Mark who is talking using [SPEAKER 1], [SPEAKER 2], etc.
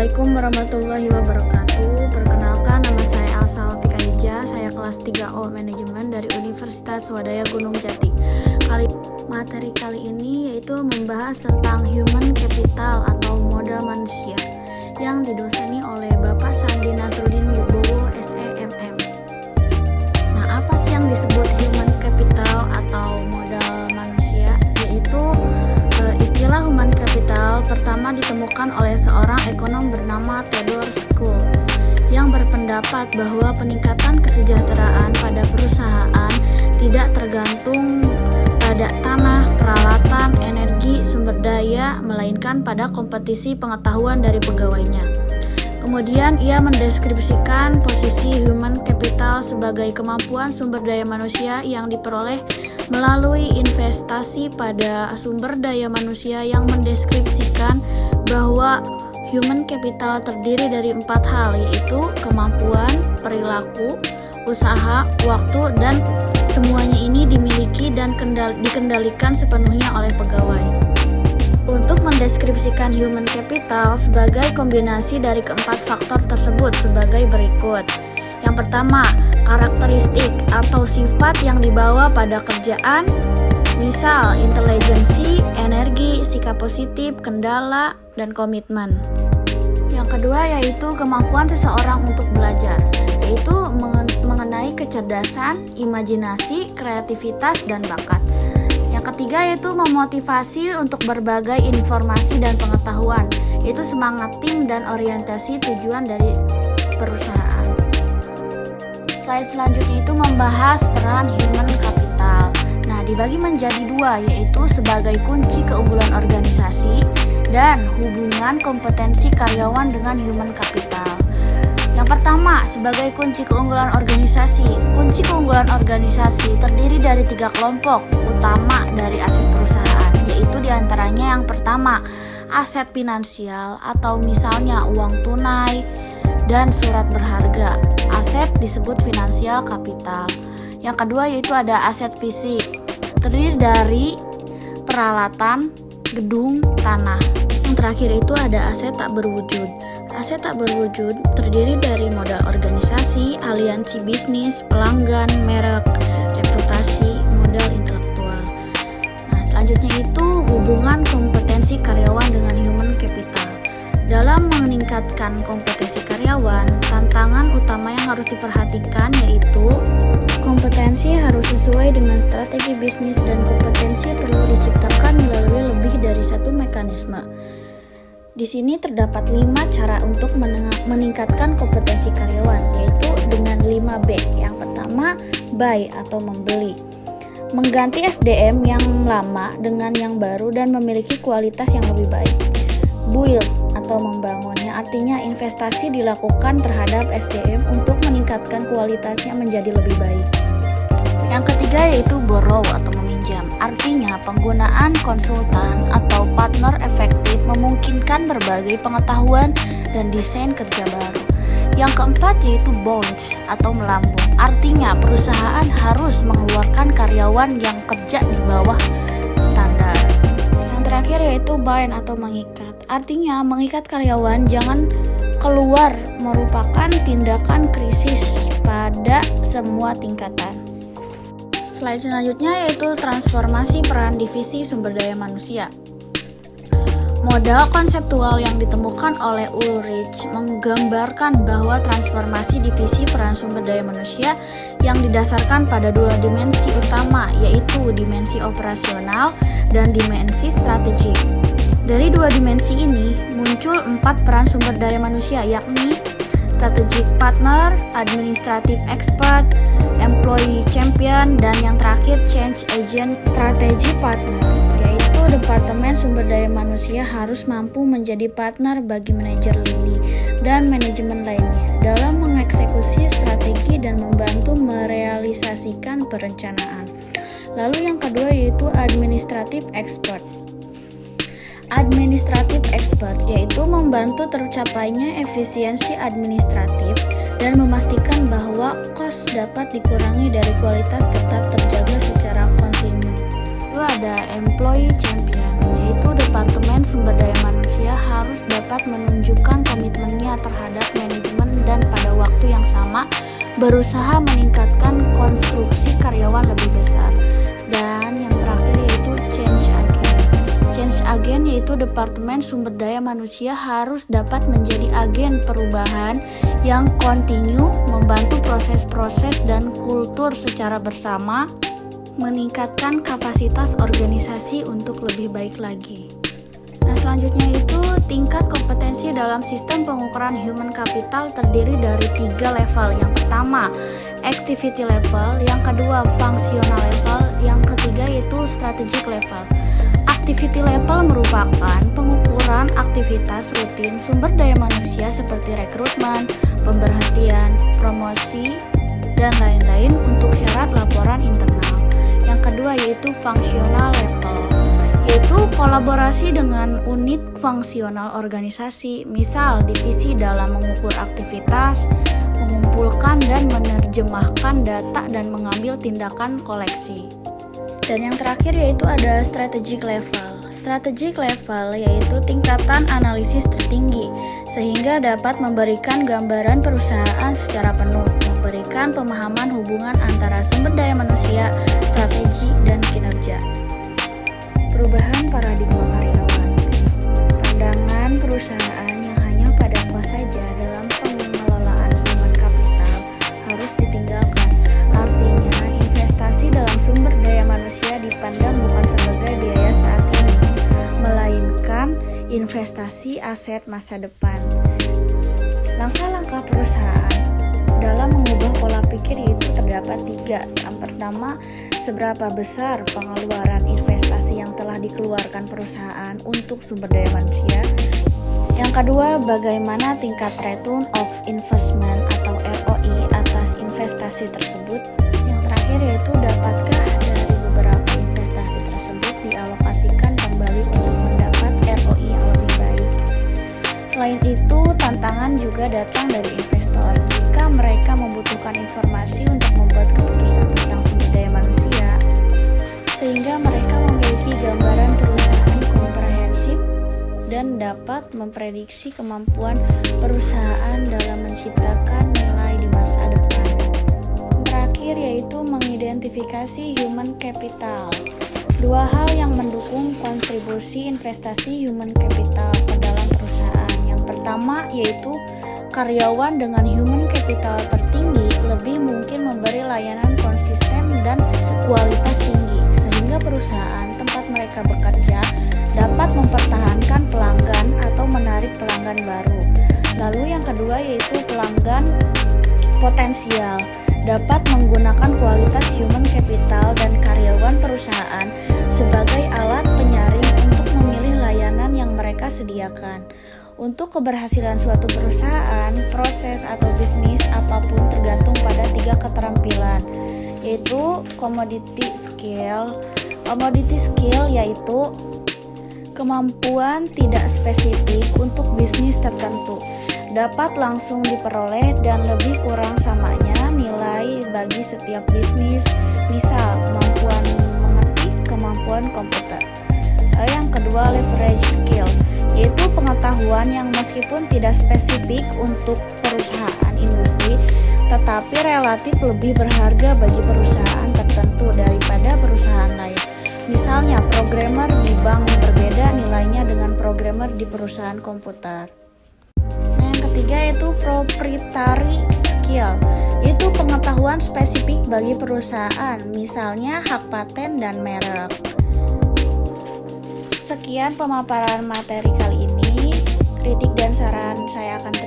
[SPEAKER 1] Assalamualaikum warahmatullahi wabarakatuh. Perkenalkan, nama saya Elsa Wafika Hija. Saya kelas 3O Manajemen dari Universitas Swadaya Gunung Jati. Materi kali ini yaitu membahas tentang human capital atau modal manusia yang didoseni oleh Bapak Sandi Nasruddin Wibowo SEMM. Nah, apa sih yang disebut human capital atau modal manusia? Yaitu istilah human capital pertama ditemukan oleh seorang ekonom bernama Theodore School yang berpendapat bahwa peningkatan kesejahteraan pada perusahaan tidak tergantung pada tanah, peralatan, energi, sumber daya, melainkan pada kompetisi pengetahuan dari pegawainya. Kemudian ia mendeskripsikan posisi human capital sebagai kemampuan sumber daya manusia yang diperoleh melalui investasi pada sumber daya manusia, yang mendeskripsikan bahwa human capital terdiri dari 4 hal, yaitu kemampuan, perilaku, usaha, waktu, dan semuanya ini dimiliki dan dikendalikan sepenuhnya oleh pegawai. Untuk mendeskripsikan human capital sebagai kombinasi dari keempat faktor tersebut sebagai berikut. Yang pertama, karakteristik atau sifat yang dibawa pada kerjaan, misal intelijensi, energi, sikap positif, kendala, dan komitmen. Yang kedua yaitu kemampuan seseorang untuk belajar, yaitu mengenai kecerdasan, imajinasi, kreativitas, dan bakat. Yang ketiga yaitu memotivasi untuk berbagai informasi dan pengetahuan, yaitu semangat tim dan orientasi tujuan dari perusahaan. Slide selanjutnya itu membahas peran human capital. Nah, dibagi menjadi 2, yaitu sebagai kunci keunggulan organisasi dan hubungan kompetensi karyawan dengan human capital. Yang pertama, sebagai kunci keunggulan organisasi. Kunci keunggulan organisasi terdiri dari 3 kelompok utama dari aset perusahaan, yaitu diantaranya yang pertama, aset finansial atau misalnya uang tunai dan surat berharga. Aset disebut finansial capital. Yang kedua yaitu ada aset fisik, terdiri dari peralatan, gedung, tanah. Yang terakhir itu ada aset tak berwujud. Aset tak berwujud terdiri dari modal organisasi, aliansi bisnis, pelanggan, merek, reputasi, modal intelektual. Nah, selanjutnya itu hubungan kompetensi karyawan dengan human capital. Dalam meningkatkan kompetensi karyawan, tantangan utama yang harus diperhatikan yaitu kompetensi harus sesuai dengan strategi bisnis dan kompetensi perlu diciptakan melalui lebih dari satu mekanisme. Di sini terdapat 5 cara untuk meningkatkan kompetensi karyawan, yaitu dengan 5B. Yang pertama, buy atau membeli. Mengganti SDM yang lama dengan yang baru dan memiliki kualitas yang lebih baik. Build atau membangun, yang artinya investasi dilakukan terhadap SDM untuk meningkatkan kualitasnya menjadi lebih baik. Yang ketiga yaitu borrow atau meminjam, artinya penggunaan konsultan atau partner efektif memungkinkan berbagai pengetahuan dan desain kerja baru. Yang keempat yaitu bonds atau melambung, artinya perusahaan harus mengeluarkan karyawan yang kerja di bawah standar. Yang terakhir yaitu bind atau mengikat, artinya mengikat karyawan jangan keluar, merupakan tindakan krisis pada semua tingkatan. Slide selanjutnya yaitu transformasi peran divisi sumber daya manusia. Modal konseptual yang ditemukan oleh Ulrich menggambarkan bahwa transformasi divisi peran sumber daya manusia yang didasarkan pada 2 dimensi utama, yaitu dimensi operasional dan dimensi strategik. Dari 2 dimensi ini muncul 4 peran sumber daya manusia, yakni strategic partner, administrative expert, employee champion, dan yang terakhir change agent. Strategy partner yaitu departemen sumber daya manusia harus mampu menjadi partner bagi manajer lini dan manajemen lainnya dalam mengeksekusi strategi dan membantu merealisasikan perencanaan. Lalu yang kedua yaitu administrative expert. Administrative expert yaitu membantu tercapainya efisiensi administratif dan memastikan bahwa kos dapat dikurangi dari kualitas tetap terjaga secara kontinu. Itu ada employee champion, yaitu Departemen Sumber Daya Manusia harus dapat menunjukkan komitmennya terhadap manajemen dan pada waktu yang sama berusaha meningkatkan konstruksi karyawan lebih besar. Dan yang terakhir yaitu change agent. Change agent yaitu Departemen Sumber Daya Manusia harus dapat menjadi agen perubahan yang kontinu, membantu proses-proses dan kultur secara bersama, meningkatkan kapasitas organisasi untuk lebih baik lagi. Nah, selanjutnya itu tingkat kompetensi dalam sistem pengukuran human capital terdiri dari 3 level. Yang pertama, activity level, yang kedua, functional level, yang ketiga yaitu strategic level. Activity level merupakan pengukuran aktivitas rutin sumber daya manusia seperti rekrutmen, pemberhentian, promosi, dan lain-lain untuk syarat laporan internal. Yang kedua yaitu functional level, yaitu kolaborasi dengan unit fungsional organisasi, misal divisi dalam mengukur aktivitas, mengumpulkan dan menerjemahkan data dan mengambil tindakan koleksi. Dan yang terakhir yaitu ada strategic level. Strategic level yaitu tingkatan analisis tertinggi, sehingga dapat memberikan gambaran perusahaan secara penuh, memberikan pemahaman hubungan antara sumber daya manusia, strategi, dan kinerja. Perubahan paradigma karyawan. Pandangan perusahaan yang hanya pada kos saja dalam pengelolaan human capital harus ditinggalkan. Artinya, investasi dalam sumber daya manusia dipandang bukan sebagai biaya saat ini, melainkan investasi aset masa depan. Langkah-langkah perusahaan dalam mengubah pola pikir itu terdapat 3. Yang pertama, seberapa besar pengeluaran investasi yang telah dikeluarkan perusahaan untuk sumber daya manusia. Yang kedua, bagaimana tingkat return of investment atau ROI atas investasi tersebut. Yang terakhir yaitu dapatkah dari beberapa investasi tersebut dialokasikan kembali untuk mendapat ROI yang lebih baik. Selain itu, tantangan juga datang dari investor jika mereka membutuhkan informasi untuk membuat keputusan tentang sumber daya manusia, sehingga mereka memiliki gambaran perusahaan komprehensif dan dapat memprediksi kemampuan perusahaan dalam menciptakan nilai di masa depan. Terakhir yaitu mengidentifikasi human capital. 2 hal yang mendukung kontribusi investasi human capital ke dalam perusahaan. Yang pertama yaitu karyawan dengan human capital tertinggi lebih mungkin memberi layanan konsisten dan kualitas tinggi, sehingga perusahaan tempat mereka bekerja dapat mempertahankan pelanggan atau menarik pelanggan baru. Lalu yang kedua yaitu pelanggan potensial dapat menggunakan kualitas human capital dan karyawan perusahaan sebagai alat penyaring untuk memilih layanan yang mereka sediakan. Untuk keberhasilan suatu perusahaan, proses atau bisnis apapun tergantung pada 3 keterampilan, yaitu commodity skill. Commodity skill yaitu kemampuan tidak spesifik untuk bisnis tertentu, dapat langsung diperoleh dan lebih kurang samanya nilai bagi setiap bisnis, misal kemampuan mengetik, kemampuan komputer. Yang kedua, leverage skill, yaitu pengetahuan yang meskipun tidak spesifik untuk perusahaan industri, tetapi relatif lebih berharga bagi perusahaan tertentu daripada perusahaan lain. Misalnya, programmer di bank berbeda nilainya dengan programmer di perusahaan komputer. Nah, yang ketiga yaitu proprietary skill, yaitu pengetahuan spesifik bagi perusahaan, misalnya hak paten dan merek. Sekian pemaparan materi kali ini. Kritik dan saran saya akan terima